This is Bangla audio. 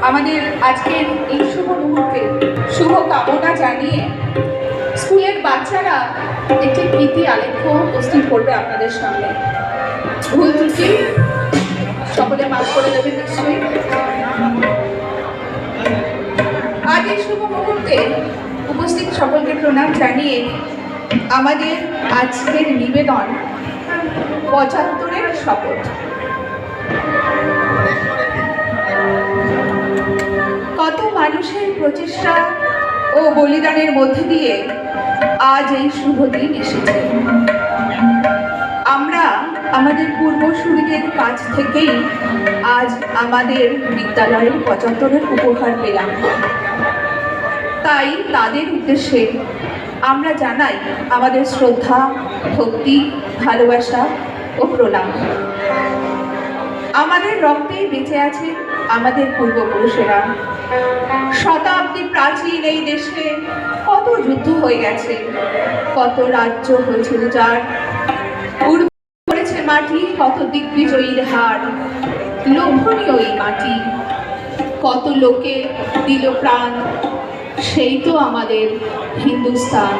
আমাদের আজকের এই শুভ মুহূর্তে শুভ কামনা জানিয়ে স্কুলের বাচ্চারা একটি প্রীতি আলেখ্য উপস্থিত করবে আপনাদের সামনে। ভুল ত্রুটি সকলে মাফ করে দেবেন নিশ্চয়ই। আজ এই শুভ মুহূর্তে উপস্থিত সকলকে প্রণাম জানিয়ে আমাদের আজকের নিবেদন ৭৫-এর শপথ। কত মানুষের প্রচেষ্টা ও বলিদানের মধ্যে দিয়ে আজ এই শুভ দিন এসেছে। আমরা আমাদের পূর্বসূরীদের কাছ থেকেই আজ আমাদের বিদ্যালয়ের ৭৫-এর উপহার পেলাম। তাই তাদের উদ্দেশ্যে আমরা জানাই আমাদের শ্রদ্ধা, ভক্তি, ভালোবাসা ও প্রণাম। আমাদের রক্তেই বেঁচে আছে আমাদের পূর্বপুরুষেরা। শতাব্দী প্রাচীন এই দেশে কত যুদ্ধ হয়ে গেছে, কত রাজ্য হয়েছিল যার, করেছে মাটি কত দিগ্বিজয়ীর হার। লোভনীয় এই মাটি, কত লোকে দিল প্রাণ, সেই তো আমাদের হিন্দুস্তান।